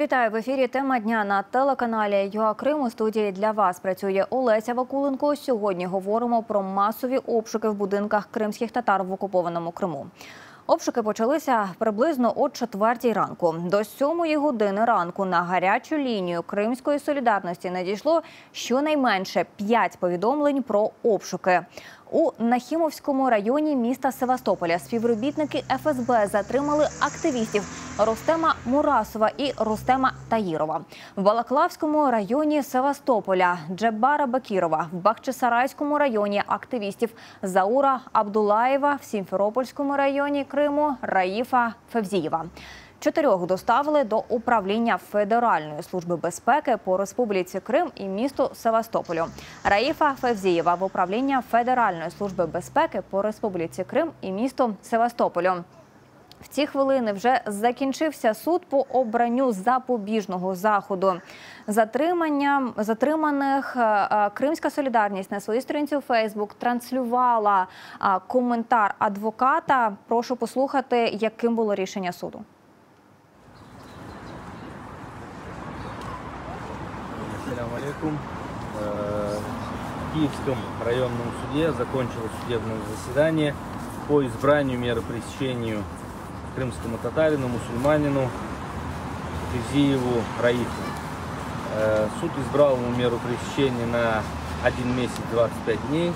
Вітаю в ефірі. Тема дня на телеканалі ЮА Крим. У студії для вас працює Олеся Вакуленко. Сьогодні говоримо про масові обшуки в будинках кримських татар в окупованому Криму. Обшуки почалися приблизно о 4-й ранку. До 7-ї години ранку на гарячу лінію Кримської солідарності надійшло щонайменше 5 повідомлень про обшуки. У Нахімовському районі міста Севастополя співробітники ФСБ затримали активістів Рустема Мурасова і Рустема Таїрова. В Балаклавському районі Севастополя Джеббара Бакірова, в Бахчисарайському районі активістів Заура Абдулаєва, в Сімферопольському районі Криму Раїфа Февзієва. 4 доставили до управління Федеральної служби безпеки по Республіці Крим і місту Севастополю. Раїфа Февзієва в управління Федеральної служби безпеки по Республіці Крим і місту Севастополю. В ці хвилини вже закінчився суд по обранню запобіжного заходу. Затриманих Кримська солідарність на своїй сторінці у Фейсбук транслювала коментар адвоката. Прошу послухати, яким було рішення суду. Ассаламу алейкум. В Киевском районном суде закончилось судебное заседание по избранию меры пресечения крымскому татарину, мусульманину Февзиеву Раифу. Суд избрал ему меру пресечения на 1 месяц 25 дней,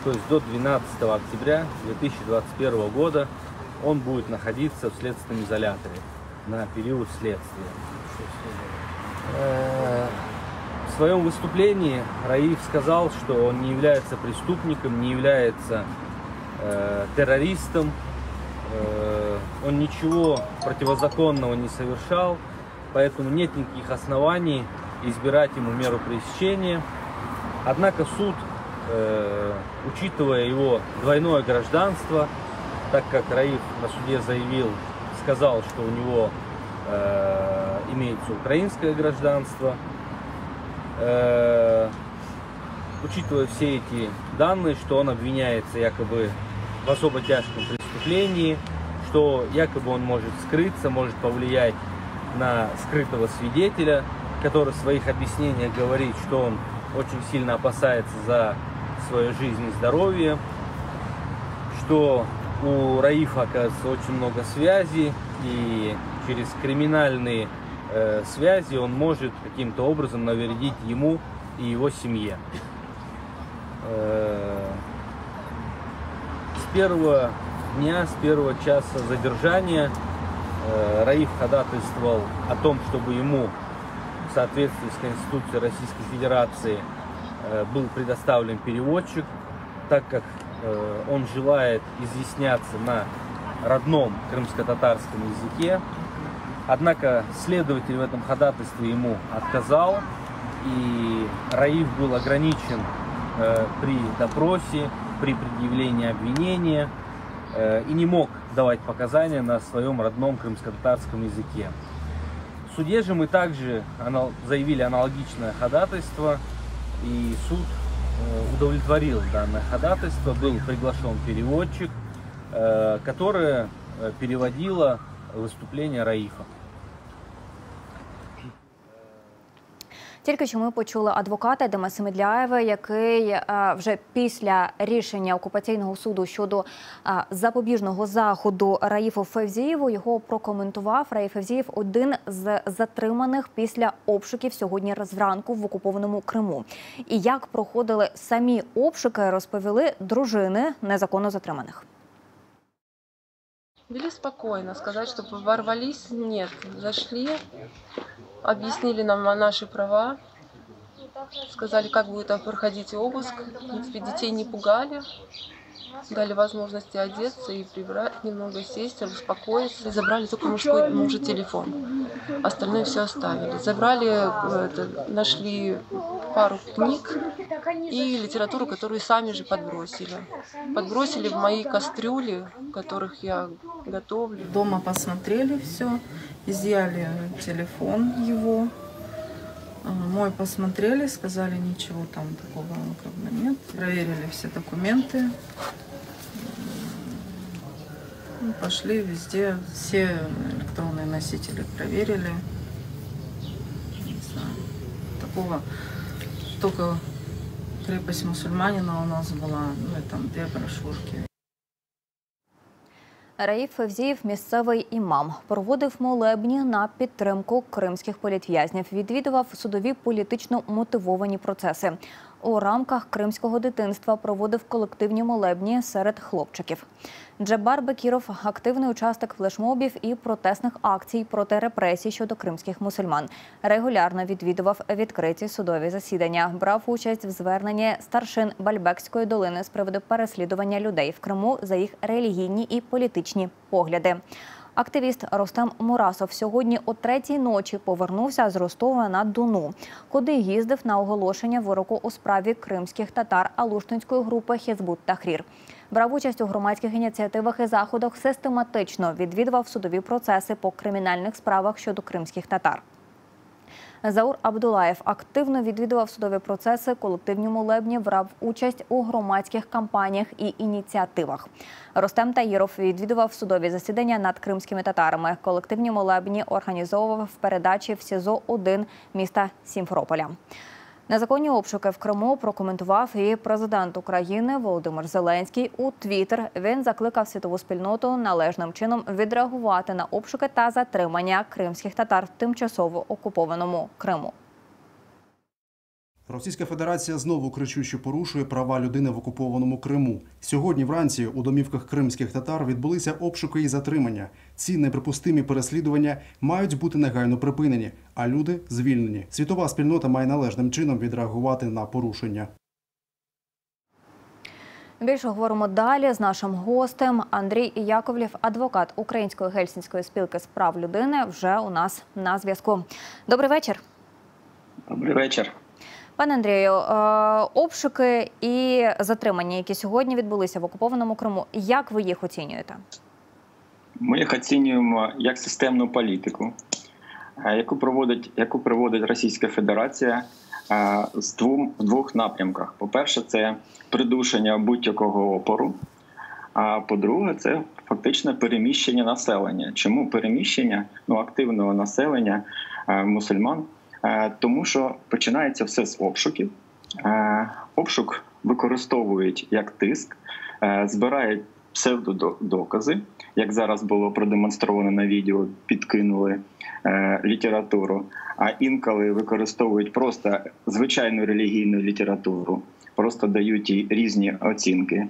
то есть до 12 октября 2021 года он будет находиться в следственном изоляторе на период следствия. В своем выступлении Раиф сказал, что он не является преступником, не является террористом, он ничего противозаконного не совершал, поэтому нет никаких оснований избирать ему меру пресечения. Однако суд, учитывая его двойное гражданство, так как Раиф на суде сказал, что у него имеется украинское гражданство, учитывая все эти данные, что он обвиняется якобы в особо тяжком преступлении, что якобы он может скрыться, может повлиять на скрытого свидетеля, который в своих объяснениях говорит, что он очень сильно опасается за свою жизнь и здоровье, что у Раифа, оказывается, очень много связей, и через криминальные связи он может каким-то образом навредить ему и его семье. С первого дня, с первого часа задержания Раиф ходатайствовал о том, чтобы ему в соответствии с Конституцией Российской Федерации был предоставлен переводчик, так как он желает изъясняться на родном крымско-татарском языке. Однако следователь в этом ходатайстве ему отказал, и Раиф был ограничен при допросе, при предъявлении обвинения и не мог давать показания на своем родном крымско-татарском языке. В суде же мы также заявили аналогичное ходатайство, и суд удовлетворил данное ходатайство. Был приглашен переводчик, которая переводила виступлення Раїфа. Тільки що ми почули адвоката Едема Семедляєва, який вже після рішення окупаційного суду щодо запобіжного заходу Раїфу Февзієву його прокоментував. Раїф Февзієв – один з затриманих після обшуків сьогодні зранку в окупованому Криму. І як проходили самі обшуки, розповіли дружини незаконно затриманих. Вели спокойно, сказать, чтобы ворвались, нет. Зашли, объяснили нам наши права, сказали, как будет проходить обыск. В принципе, детей не пугали, дали возможности одеться и прибрать, немного сесть, успокоиться. Забрали только мужа телефон, остальное все оставили. Забрали, нашли пару книг и литературу, которую сами же подбросили. Подбросили в мои кастрюли, в которых я готовлю. Дома посмотрели все, изъяли телефон его. Мой посмотрели, сказали, ничего там такого как бы нет. Проверили все документы. Пошли везде, все электронные носители проверили. такого. Только крепость мусульманина у нас была, ну, и там 2 брошюрки. Раїф Февзієв, місцевий імам, проводив молебні на підтримку кримських політв'язнів, відвідував судові політично мотивовані процеси. У рамках кримського дитинства проводив колективні молебні серед хлопчиків. Джебар Бекіров – активний учасник флешмобів і протестних акцій проти репресій щодо кримських мусульман. Регулярно відвідував відкриті судові засідання, брав участь в зверненні старшин Бальбекської долини з приводу переслідування людей в Криму за їх релігійні і політичні погляди. Активіст Рустем Мурасов сьогодні о 3-й ночі повернувся з Ростова-на-Дону, куди їздив на оголошення вироку у справі кримських татар алушницької групи Хізбут Тахрір. Брав участь у громадських ініціативах і заходах, систематично відвідував судові процеси по кримінальних справах щодо кримських татар. Заур Абдулаєв активно відвідував судові процеси, колективні молебні, брав участь у громадських кампаніях і ініціативах. Рустем Таїров відвідував судові засідання над кримськими татарами. Колективні молебні організовував передачі в СІЗО-1 міста Сімферополя. Незаконні обшуки в Криму прокоментував і президент України Володимир Зеленський у Твіттер. Він закликав світову спільноту належним чином відреагувати на обшуки та затримання кримських татар в тимчасово окупованому Криму. Російська Федерація знову кричуще порушує права людини в окупованому Криму. Сьогодні вранці у домівках кримських татар відбулися обшуки і затримання. Ці неприпустимі переслідування мають бути негайно припинені, а люди звільнені. Світова спільнота має належним чином відреагувати на порушення. Більше говоримо далі з нашим гостем. Андрій Яковлєв, адвокат Української Гельсінської спілки з прав людини, вже у нас на зв'язку. Добрий вечір. Добрий вечір. Пане Андрію, обшуки і затримання, які сьогодні відбулися в окупованому Криму, як ви їх оцінюєте? Ми їх оцінюємо як системну політику, яку проводить Російська Федерація в двох напрямках. По-перше, це придушення будь-якого опору, а по-друге, це фактично переміщення населення. Чому переміщення активного населення мусульман? Тому що починається все з обшуків. Обшук використовують як тиск, збирають псевдодокази, як зараз було продемонстровано на відео, підкинули літературу, а інколи використовують просто звичайну релігійну літературу, просто дають їй різні оцінки.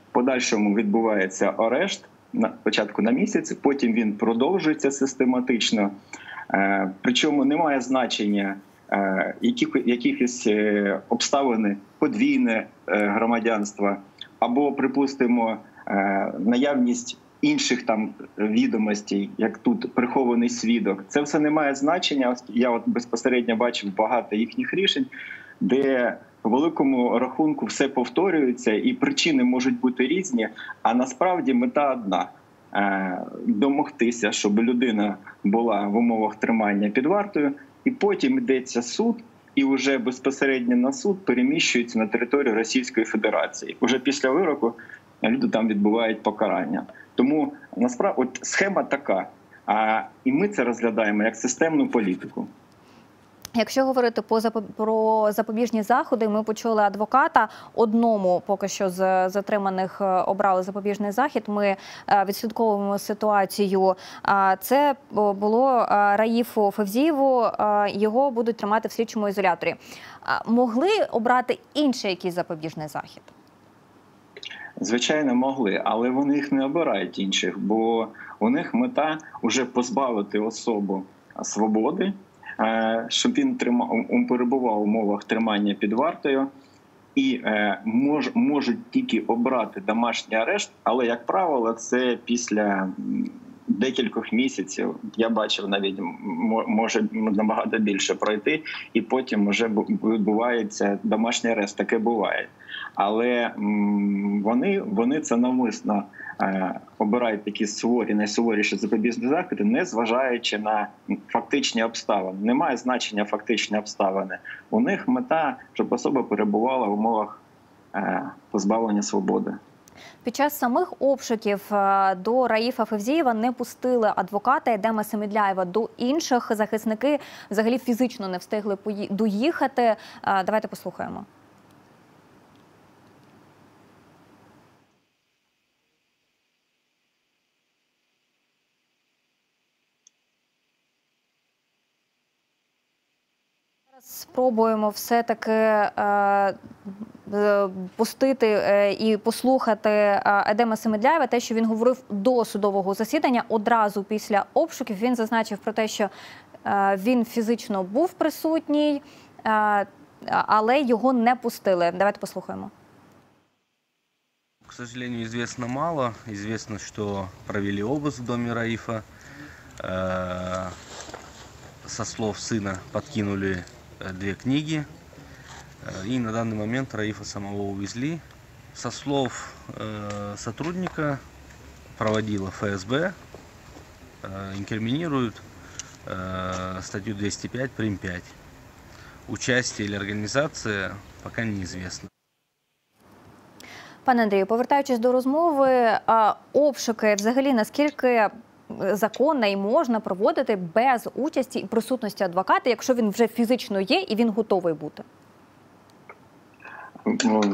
В подальшому відбувається арешт, спочатку на місяць, потім він продовжується систематично. Причому немає значення якихось обставин, подвійне громадянство або, припустимо, наявність інших там відомостей, як тут прихований свідок. Це все не має значення. Я безпосередньо бачив багато їхніх рішень, де по великому рахунку все повторюється і причини можуть бути різні, а насправді мета одна – домогтися, щоб людина була в умовах тримання під вартою, і потім йдеться суд, і вже безпосередньо на суд переміщуються на територію Російської Федерації. Уже після вироку люди там відбувають покарання. Тому насправді схема така, і ми це розглядаємо як системну політику. Якщо говорити про запобіжні заходи, ми почули адвоката. Одному поки що з затриманих обрали запобіжний захід. Ми відслідковуємо ситуацію. Це було Раїфу Февзієву. Його будуть тримати в слідчому ізоляторі. Могли обрати інший якийсь запобіжний захід? Звичайно, могли, але вони їх не обирають інших, бо у них мета вже позбавити особу свободи, щоб він перебував в умовах тримання під вартою, і можуть тільки обрати домашній арешт, але, як правило, це після декількох місяців. Я бачив, навіть може набагато більше пройти, і потім вже відбувається домашній арешт. Таке буває. Але вони це навмисно обирають такі суворі, найсуворіші запобіжні заходи, не зважаючи на фактичні обставини. Немає значення фактичні обставини. У них мета, щоб особа перебувала в умовах позбавлення свободи. Під час самих обшуків до Раїфа Февзієва не пустили адвоката Едема Семідляєва. До інших захисники взагалі фізично не встигли доїхати. Давайте послухаємо. Спробуємо все-таки пустити і послухати Едема Семідляєва, те, що він говорив до судового засідання. Одразу після обшуків він зазначив про те, що він фізично був присутній, але його не пустили. Давайте послухаємо. К сожалению, известно мало. Известно, что провели обыск в доме Раифа. Со слов сына подкинули 2 книги. И на данный момент Раифа самого увезли. Со слов сотрудника проводила ФСБ, инкриминируют статью 205 прим. 5. Участие или организация пока неизвестно. Пане Андрію, повертаючись до розмови, обшуки взагалі наскільки законно і можна проводити без участі і присутності адвоката, якщо він вже фізично є і він готовий бути?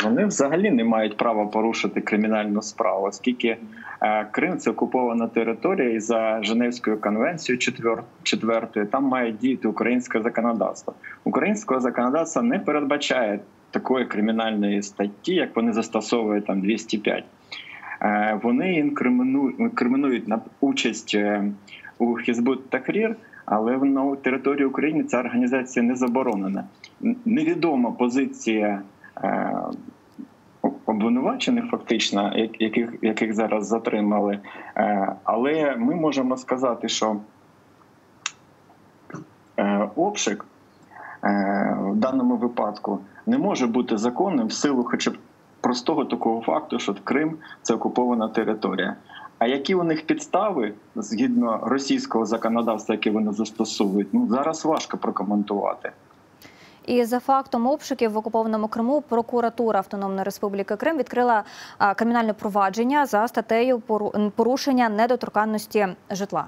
Вони взагалі не мають права порушити кримінальну справу, оскільки Крим – це окупована територія, і за Женевською конвенцією 4 там має діяти українське законодавство. Українського законодавства не передбачає такої кримінальної статті, як вони застосовують там 205. Вони інкримінують на участь у Хізбут Тахрір, але на території України ця організація не заборонена. Невідома позиція обвинувачених фактично, яких зараз затримали. Але ми можемо сказати, що обшук в даному випадку не може бути законним в силу хоча б простого такого факту, що Крим – це окупована територія. А які у них підстави, згідно російського законодавства, яке вони застосовують, зараз важко прокоментувати. І за фактом обшуків в окупованому Криму прокуратура Автономної Республіки Крим відкрила кримінальне провадження за статтею порушення недоторканності житла.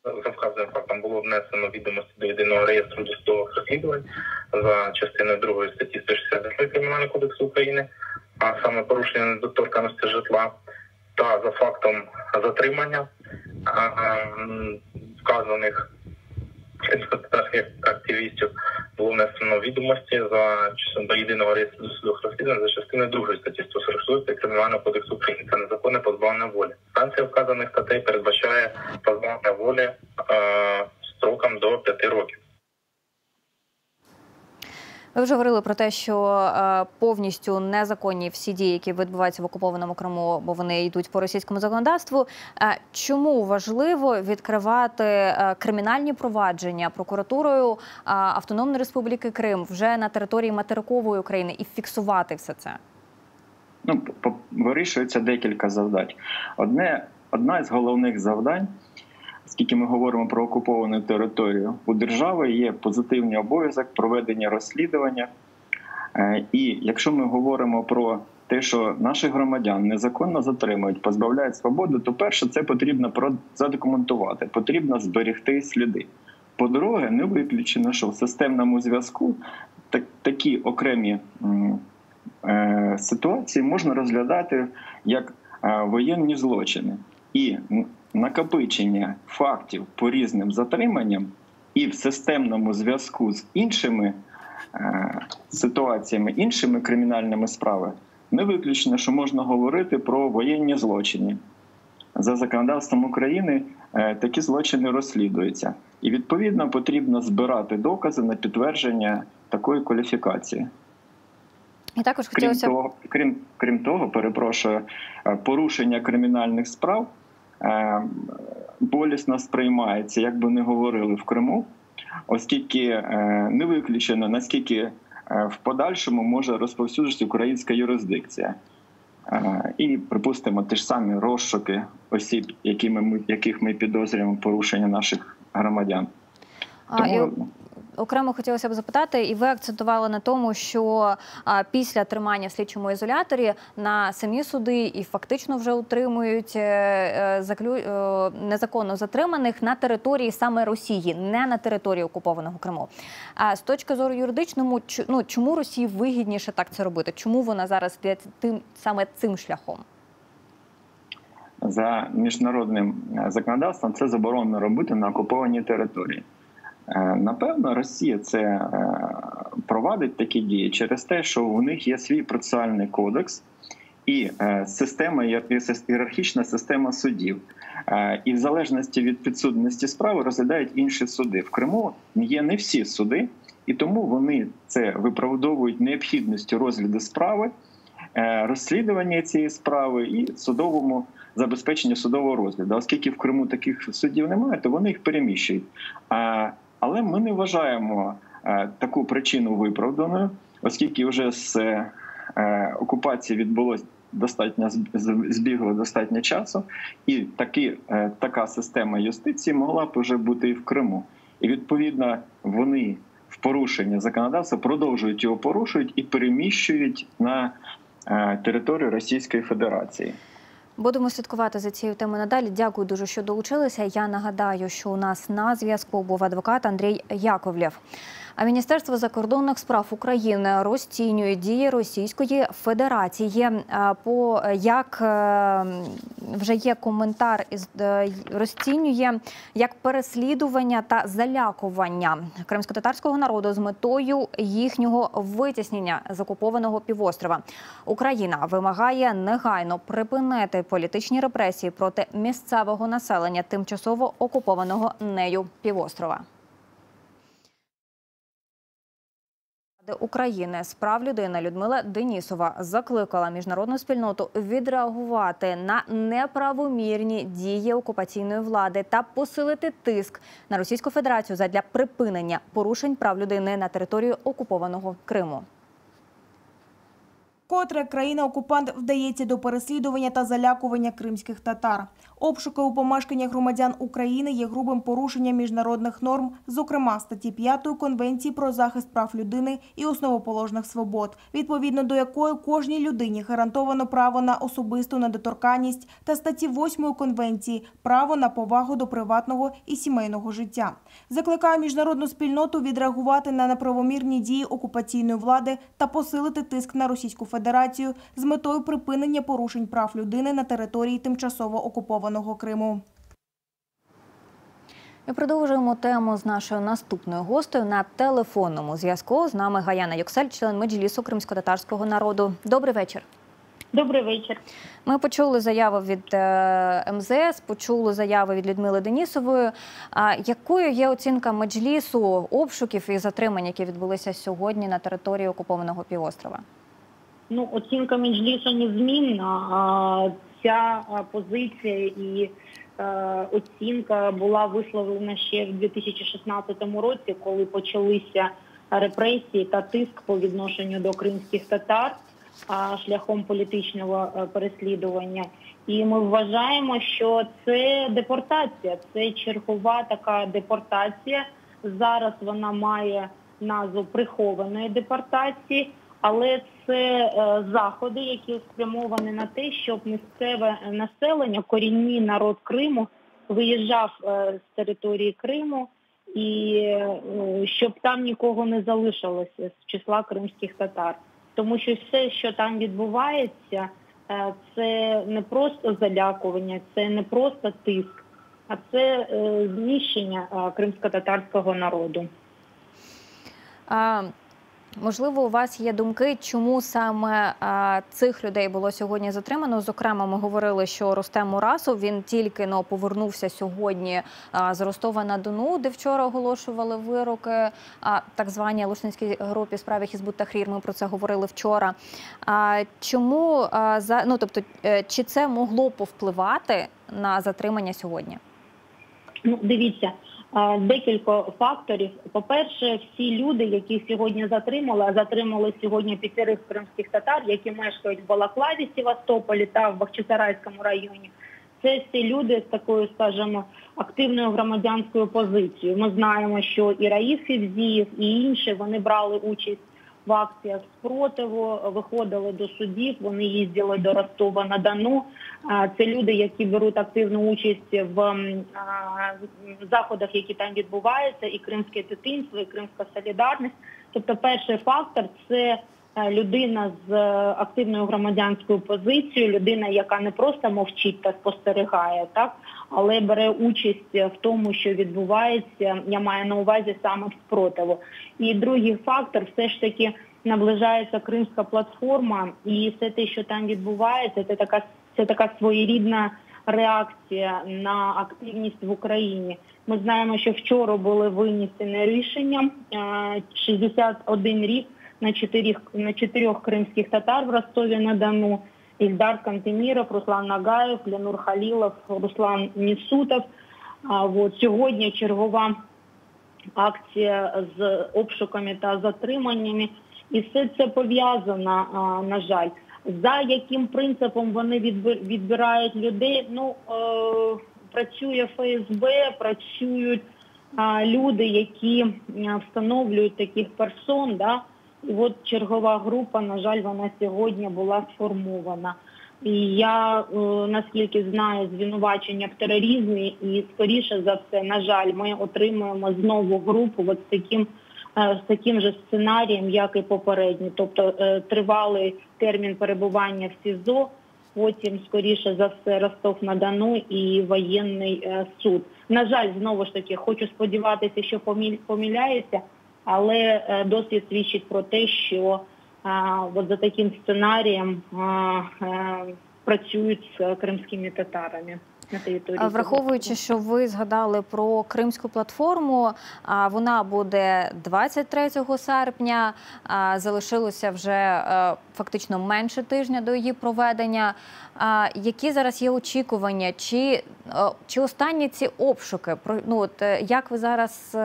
За вказаним фактом було внесено відомості до єдиного реєстру досудових розслідувань за частиною 2 статті 162 Кримінального кодексу України, а саме порушення недоторканності житла, та за фактом затримання вказаних кримськотатарських активістів було внесено відомості до єдиного реєстру досудових розслідувань за частиною 2 статті 146 Кримінального кодексу України. Це незаконне позбавлення волі. Санкція вказаних статей передбачає позбавлення волі строком до 5 років. Ви вже говорили про те, що повністю незаконні всі дії, які відбуваються в окупованому Криму, бо вони йдуть по російському законодавству. Чому важливо відкривати кримінальні провадження прокуратурою Автономної Республіки Крим вже на території материкової України і фіксувати все це? Вирішується декілька завдань. Одна із головних завдань, оскільки ми говоримо про окуповану територію, у держави є позитивний обов'язок проведення розслідування. І якщо ми говоримо про те, що наших громадян незаконно затримують, позбавляють свободи, то перше, це потрібно задокументувати, потрібно зберегти сліди. По-друге, не виключено, що в системному зв'язку такі окремі ситуації можна розглядати як воєнні злочини. І накопичення фактів по різним затриманням і в системному зв'язку з іншими ситуаціями, іншими кримінальними справами, не виключено, що можна говорити про воєнні злочини. За законодавством України такі злочини розслідуються. І, відповідно, потрібно збирати докази на підтвердження такої кваліфікації. І також хотілося... Крім того, порушення кримінальних справ болісно сприймається, як би не говорили в Криму, оскільки не виключено, наскільки в подальшому може розповсюджуватися українська юрисдикція. І, припустимо, ті ж самі розшуки осіб, яких ми підозрюємо порушення наших громадян. окремо хотілося б запитати, і ви акцентували на тому, що після тримання в слідчому ізоляторі на самі суди і фактично вже утримують незаконно затриманих на території саме Росії, не на території окупованого Криму. А з точки зору юридичному, чому Росії вигідніше так це робити? Чому вона зараз йде саме цим шляхом? За міжнародним законодавством це заборонено робити на окупованій території. Напевно, Росія це провадить такі дії через те, що у них є свій процесуальний кодекс і ієрархічна система судів. І в залежності від підсудності справи розглядають інші суди. В Криму є не всі суди, і тому вони це виправдовують необхідністю розгляду справи, розслідування цієї справи і забезпечення судового розгляду. Оскільки в Криму таких судів немає, то вони їх переміщують. Але ми не вважаємо таку причину виправданою, оскільки вже з окупації відбулося збігло достатньо часу, і така система юстиції могла б вже бути і в Криму. І відповідно вони в порушення законодавства продовжують його порушують і переміщують на територію Російської Федерації. Будемо слідкувати за цією темою надалі. Дякую дуже, що долучилися. Я нагадаю, що у нас на зв'язку був адвокат Андрій Яковлєв. А Міністерство закордонних справ України розцінює дії Російської Федерації. Як вже є коментар, розцінює як переслідування та залякування кримськотатарського народу з метою їхнього витіснення з окупованого півострова. Україна вимагає негайно припинити політичні репресії проти місцевого населення тимчасово окупованого нею півострова. України з прав людини Людмила Денісова закликала міжнародну спільноту відреагувати на неправомірні дії окупаційної влади та посилити тиск на Російську Федерацію задля припинення порушень прав людини на території окупованого Криму. Котре країна-окупант вдається до переслідування та залякування кримських татар. Обшуки у помешканнях громадян України є грубим порушенням міжнародних норм, зокрема статті 5 Конвенції про захист прав людини і основоположних свобод, відповідно до якої кожній людині гарантовано право на особисту недоторканність, та статті 8 Конвенції право на повагу до приватного і сімейного життя. Закликає міжнародну спільноту відреагувати на неправомірні дії окупаційної влади та посилити тиск на Російську Федерацію з метою припинення порушень прав людини на території тимчасово окупованого Криму. Ми продовжуємо тему з нашою наступною гостею на телефонному зв'язку. З нами Гаяна Юксель, член Меджлісу кримськотатарського народу. Добрий вечір. Добрий вечір. Ми почули заяву від МЗС, почули заяви від Людмили Денісової. Якою є оцінка Меджлісу обшуків і затримань, які відбулися сьогодні на території окупованого півострова? Оцінка Меджлісу незмінна. Ця позиція і оцінка була висловлена ще в 2016 році, коли почалися репресії та тиск по відношенню до кримських татар шляхом політичного переслідування. І ми вважаємо, що це депортація, це чергова така депортація. Зараз вона має назву прихованої депортації, але це заходи, які спрямовані на те, щоб місцеве населення, корінний народ Криму, виїжджав з території Криму і щоб там нікого не залишилося з числа кримських татар. Тому що все, що там відбувається, це не просто залякування, це не просто тиск, а це знищення кримськотатарського народу. Можливо, у вас є думки, чому саме цих людей було сьогодні затримано? Зокрема, ми говорили, що Рустем Мурасов, він тільки повернувся сьогодні з Ростова-на-Дону, де вчора оголошували вироки так званій Лушницькій групі справі Хізбут Тахрір. Ми про це говорили вчора. Чому, чи це могло повпливати на затримання сьогодні? Дивіться. Декілька факторів. По-перше, всі люди, яких сьогодні затримали сьогодні 5 кримських татар, які мешкають в Балаклаві, Севастополі та в Бахчисарайському районі. це всі люди з такою, скажімо, активною громадянською позицією. Ми знаємо, що і Раїф Февзієв, і інші, вони брали участь в акціях спротиву, виходили до судів, вони їздили до Ростова-на-Дону. Це люди, які беруть активну участь в заходах, які там відбуваються, і кримське дитинство, і кримська солідарність. Тобто перший фактор – це людина з активною громадянською позицією, людина, яка не просто мовчить та спостерігає, так, але бере участь в тому, що відбувається, я маю на увазі саме спротиву. І другий фактор, все ж таки наближається Кримська платформа, і все те, що там відбувається, це така своєрідна реакція на активність в Україні. Ми знаємо, що вчора були винесені рішення 61 рік на 4 кримських татар в Ростові-на-Дону: Ильдар Кантемиров, Руслан Нагаев, Ленур Халилов, Руслан Місутов. Сьогодні чергова акція з обшуками та затриманнями. І все це пов'язано, на жаль. За яким принципом вони відбирають людей? Працює ФСБ, працюють люди, які встановлюють таких персон, да? І от чергова група, на жаль, вона сьогодні була сформована. І я, наскільки знаю, звинувачення в тероризмі, і, скоріше за все, на жаль, ми отримуємо знову групу от з таким же сценарієм, як і попередні. Тобто тривалий термін перебування в СІЗО, потім, скоріше за все, Ростов-на-Дону і воєнний суд. На жаль, знову ж таки, хочу сподіватися, що помиляюся, але досвід свідчить про те, що от за таким сценарієм працюють з кримськими татарами на території. Враховуючи, що ви згадали про Кримську платформу, вона буде 23 серпня, залишилося вже фактично менше тижня до її проведення. Які зараз є очікування? Чи останні ці обшуки, як ви зараз,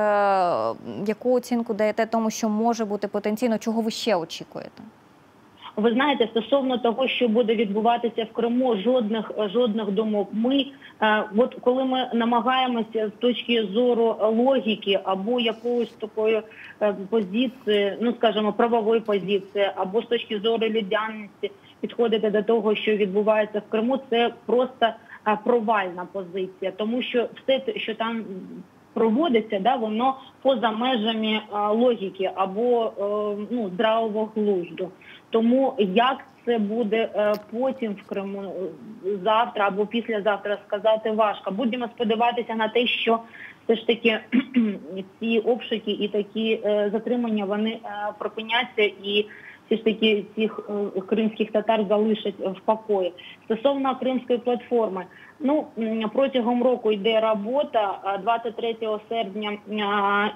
яку оцінку даєте тому, що може бути потенційно, чого ви ще очікуєте? Ви знаєте, стосовно того, що буде відбуватися в Криму, жодних думок. Коли ми намагаємося з точки зору логіки або якоїсь такої позиції, скажімо, правової позиції, або з точки зору людяності підходити до того, що відбувається в Криму, це просто провальна позиція. Тому що все, що там проводиться, воно поза межами логіки або здравого глузду. Тому як це буде потім в Криму, завтра або післязавтра, сказати важко. Будемо сподіватися на те, що все ж таки ці обшуки і такі затримання, вони припиняться і все ж таки цих кримських татар залишать в покої. Стосовно Кримської платформи, протягом року йде робота. 23 серпня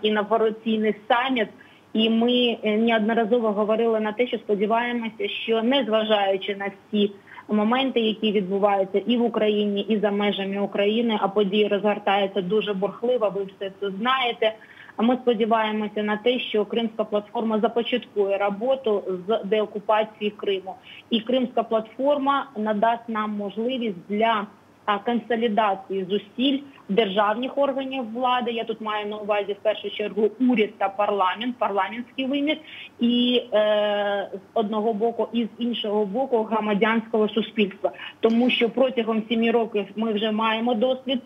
інавгураційний саміт, і ми неодноразово говорили на те, що сподіваємося, що незважаючи на всі моменти, які відбуваються і в Україні, і за межами України, а події розгортаються дуже бурхливо, ви все це знаєте. А ми сподіваємося на те, що Кримська платформа започаткує роботу з деокупації Криму. І Кримська платформа надасть нам можливість для консолідації зусиль державних органів влади, я тут маю на увазі в першу чергу уряд та парламент, парламентський вимір, і з одного боку, і з іншого боку громадянського суспільства. Тому що протягом 7 років ми вже маємо досвід,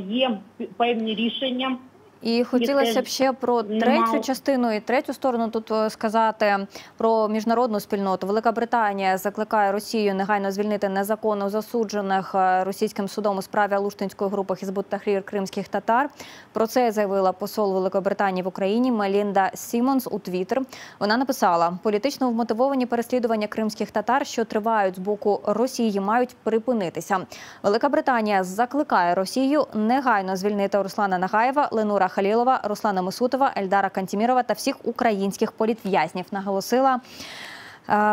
є певні рішення. І хотілося б ще про третю частину і третю сторону тут сказати про міжнародну спільноту. Велика Британія закликає Росію негайно звільнити незаконно засуджених російським судом у справі Алуштинської групи Хізбут-Тахрір кримських татар. Про це заявила посол Великої Британії в Україні Мелінда Сімонс у Твіттер. Вона написала: політично вмотивовані переслідування кримських татар, що тривають з боку Росії, мають припинитися. Велика Британія закликає Росію негайно звільнити Руслана Нагаєва, Ленура Халілова, Руслана Місутова, Ельдара Кантемірова та всіх українських політв'язнів, наголосила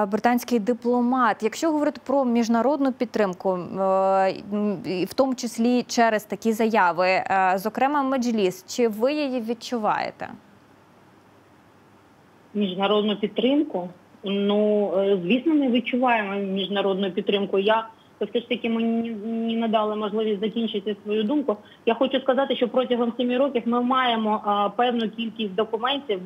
британський дипломат. Якщо говорити про міжнародну підтримку, в тому числі через такі заяви, зокрема Меджліс, чи ви її відчуваєте? Міжнародну підтримку? Звісно, ми відчуваємо міжнародну підтримку. Я то все ж таки мені не надали можливість закінчити свою думку. Я хочу сказати, що протягом 7 років ми маємо певну кількість документів,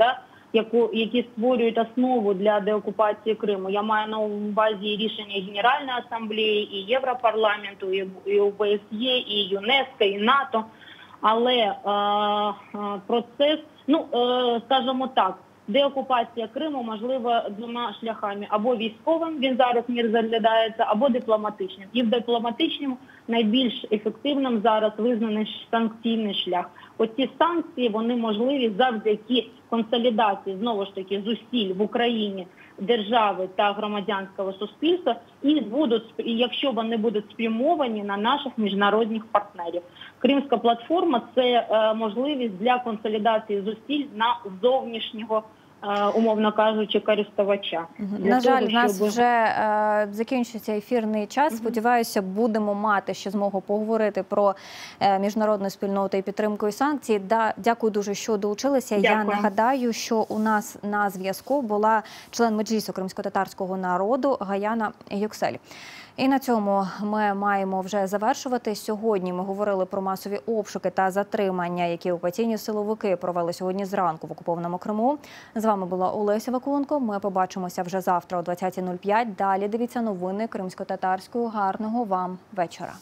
які створюють основу для деокупації Криму. Я маю на увазі рішення Генеральної асамблеї, і Європарламенту, і ОБСЄ, і ЮНЕСКО, і НАТО. Але процес, скажімо так, деокупація Криму можлива 2 шляхами. Або військовим, він зараз не розглядається, або дипломатичним. І в дипломатичному найбільш ефективним зараз визнаний санкційний шлях. Оці санкції, вони можливі завдяки консолідації, знову ж таки, зусиль в Україні, держави та громадянського суспільства, і якщо вони будуть спрямовані на наших міжнародних партнерів. Кримська платформа – це можливість для консолідації зусиль на зовнішнього, умовно кажучи, користувача. На жаль, в нас вже закінчується ефірний час. Сподіваюся, будемо мати ще змогу поговорити про міжнародну спільноту і підтримку і санкції. Дякую дуже, що долучилися. Дякую. Я нагадаю, що у нас на зв'язку була член Меджлісу кримськотатарського народу Гаяна Юксель. І на цьому ми маємо вже завершувати. Сьогодні ми говорили про масові обшуки та затримання, які окупаційні силовики провели сьогодні зранку в окупованому Криму. З вами була Олеся Вакуленко. Ми побачимося вже завтра о 20:05. Далі дивіться новини кримсько-татарської. Гарного вам вечора.